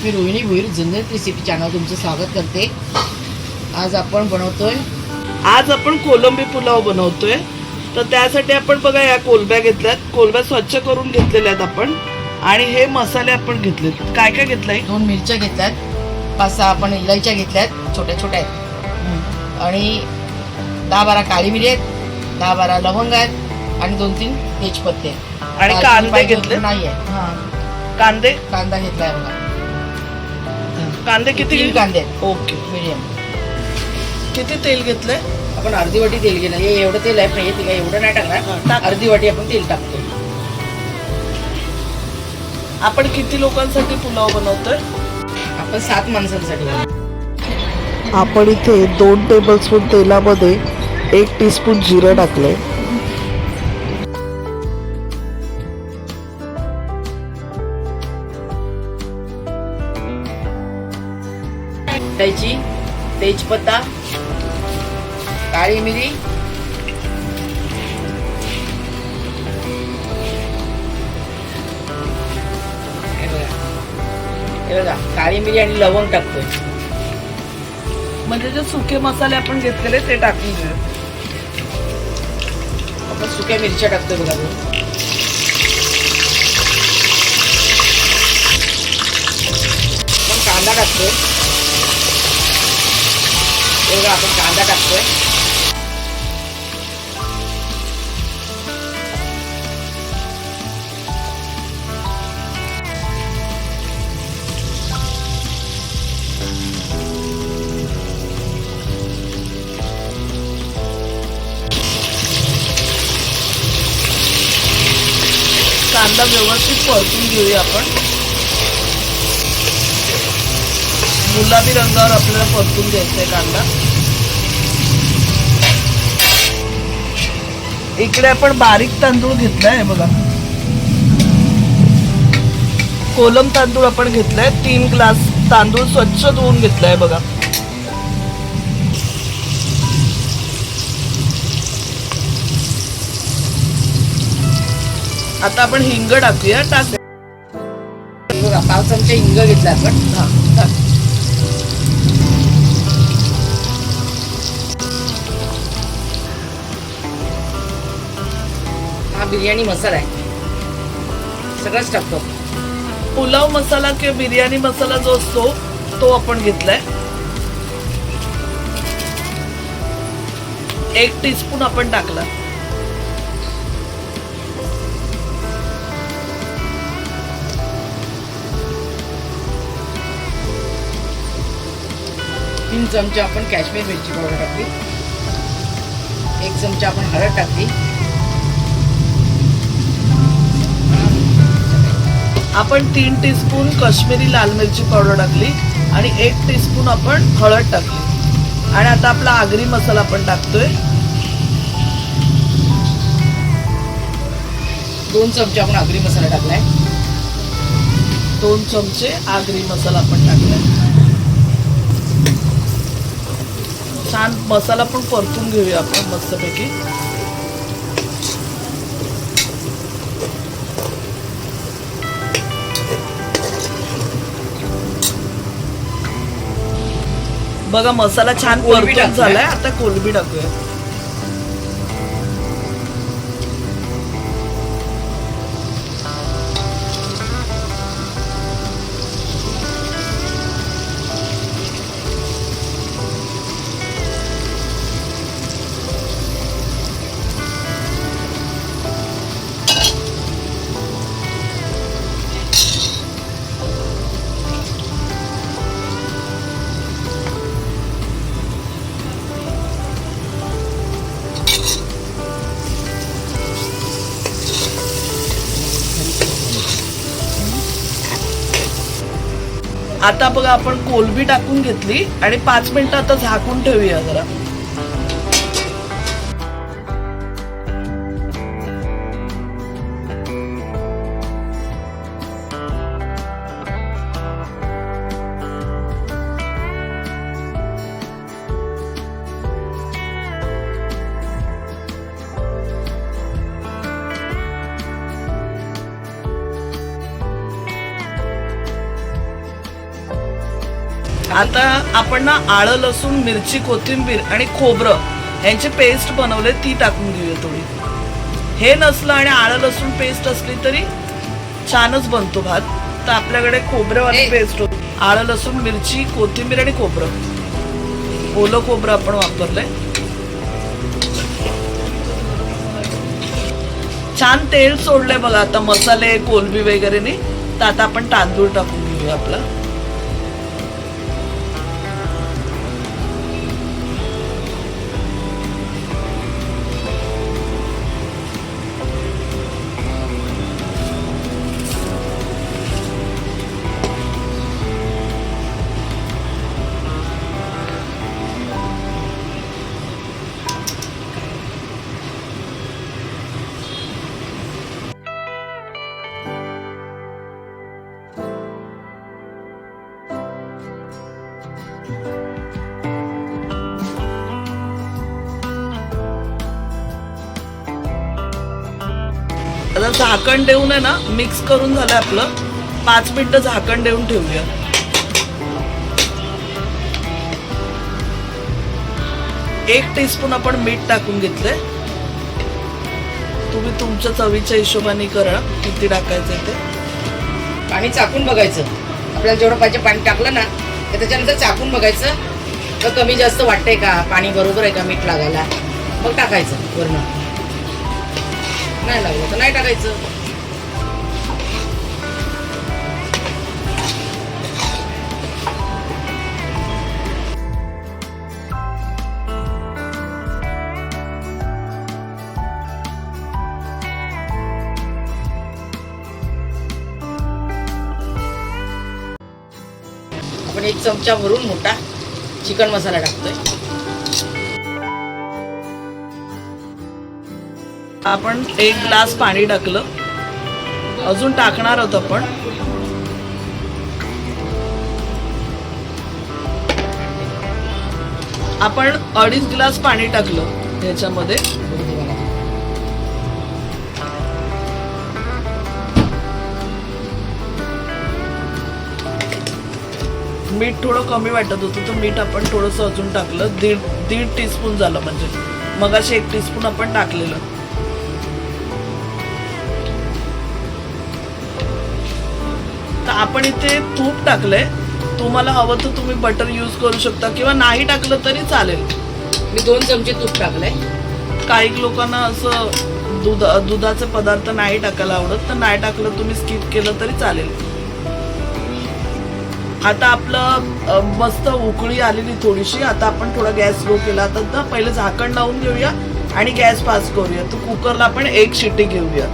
मी रोहिणी भोईर झणझणीत recipe channel तुमचं स्वागत करते। आज आपण कोलंबी पुलाव बनवतोय। तर त्यासाठी आपण बघा या कोलंब्या घेतल्यात, कोलंब्या स्वच्छ करून घेतलेल्या आहेत आपण। आणि हे मसाले आपण घेतलेत, काय काय घेतलंय? 2 मिरच्या घेतल्यात, 5-6 आपण इलायच्या घेतल्यात, छोट्या छोट्या आहेत, आणि 10-12 काळी मिरी आहेत, 10-12 लवंग आहेत आणि 2-3 तेजपत्ते आणि कांदे घेतले नाहीये। कांदा घेतलाय बघा। कांदे किती? 3 कांदे आहेत, ओके। मीडियम। किती तेल घेतलंय? आपण अर्धी वाटी तेल घेणार। हे एवढं तेल आहे, पण हे एवढं नाही टाकणार, अर्धी वाटी आपण तेल टाकतो। आपण किती लोकांसाठी पुलाव बनवतोय? आपण 7 माणसांसाठी। आपण इथे 2 टेबलस्पून तेलामध्ये 1 टीस्पून जिरं टाकले, त्याची तेजपत्ता, काळी मिरी, हे बघा काळी मिरी आणि लवंग टाकतोय। म्हणजे जे सुके मसाले आपण घेतलेले ते टाकून घेऊ। आपण सुक्या मिरच्या टाकतोय बघा। आपण कांदा टाकतोय, बघा आपण कांदा टाकतोय। कांदा व्यवस्थित परतून घेऊया आपण। गुलाबी रंगावर आपल्याला परतून घ्यायचा आहे कांदा। इकडे आपण बारीक तांदूळ घेतलाय बघा, कोलम तांदूळ आपण घेतलाय। 3 ग्लास तांदूळ स्वच्छ धुवून घेतलाय बघा। आता आपण हिंग टाकूया। बघा 5 चमचे हिंग घेतला आपण। हा बिर्याणी मसाला आहे, सगळंच टाकतो। पुलाव मसाला किंवा बिर्याणी मसाला जो असतो तो आपण घेतलाय। 1 टीस्पून आपण टाकला। तीन चमचे आपण काश्मीर मिरची पावडर टाकली, 1 चमचा आपण हळद टाकली, आपण 3 टीस्पून काश्मीरी लाल मिरची पावडर टाकली आणि 1 टीस्पून आपण हळद टाकली। आणि आता आपला आगरी मसाला आपण टाकतोय। 2 चमचे आपण आगरी मसाला टाकलाय। 2 चमचे आगरी मसाला आपण टाकलाय। छान मसाला पण परतून घेऊया आपण मस्तपैकी। बघा मसाला छान परतून झालाय। आता कोलंबी टाकूया। आता बघा आपण कोलंबी टाकून घेतली आणि 5 मिनिटं आता झाकून ठेवूया जरा। आता आपण ना आलं, लसूण, मिरची, कोथिंबीर आणि खोबरं यांची पेस्ट बनवले, ती टाकून घेऊया थोडी. हे नसलं आणि आलं लसूण पेस्ट असली तरी छानच बनतो भात. तर आपल्याकडे खोबरेवाली पेस्ट होती. आलं, लसूण, मिरची, कोथिंबीर आणि खोबरं, ओलं खोबरं आपण वापरलंय. छान तेल सोडलंय बघा आता मसाले कोलबी वगैरे नी. तर आता आपण तांदूळ टाकून घेऊया आपला. आता झाकण देऊन आहे ना मिक्स करून झालं आपलं. 5 मिनिटं झाकण देऊन ठेवूया. एक टीस्पून आपण मीठ टाकून घेतलंय. तुम्ही तुमच्या चवीच्या हिशोबाने करा किती टाकायचं ते. पाणी चाकून बघायचं, आपल्याला जेवढं पाहिजे पाणी टाकलं ना तर त्याच्यानंतर चाकून बघायचं तर कमी जास्त वाटतंय का, पाणी बरोबर आहे का मीठ लागायला, मग टाकायचं. वरनं नाही लागलं तर नाही टाकायचं. आपण 1 चमचा भरून मोठा चिकन मसाला टाकतोय. आपण 1 ग्लास पाणी टाकलं, अजून टाकणार आहोत आपण. आपण 2.5 ग्लास पाणी टाकलं याच्यामध्ये. मीठ थोडं कमी वाटत होतं तर मीठ आपण थोडंसं अजून टाकलं. दीड टीस्पून झालं, म्हणजे मगाशी 1 टीस्पून आपण टाकलेलं. तर आपण इथे तूप टाकलंय. तुम्हाला हवं तर तुम्ही बटर यूज करू शकता किंवा नाही टाकलं तरी चालेल. मी 2 चमचे तूप टाकलंय. काही लोकांना असं दुधाचे पदार्थ नाही टाकायला आवडत, तर नाही टाकलं, तुम्ही स्किप केलं तरी चालेल. आता आपलं मस्त उकळी आलेली थोडीशी. आता आपण थोडा गॅस लो केला. आता पहिले झाकण लावून घेऊया आणि गॅस पास करूया. तर कुकरला आपण 1 शिट्टी घेऊया.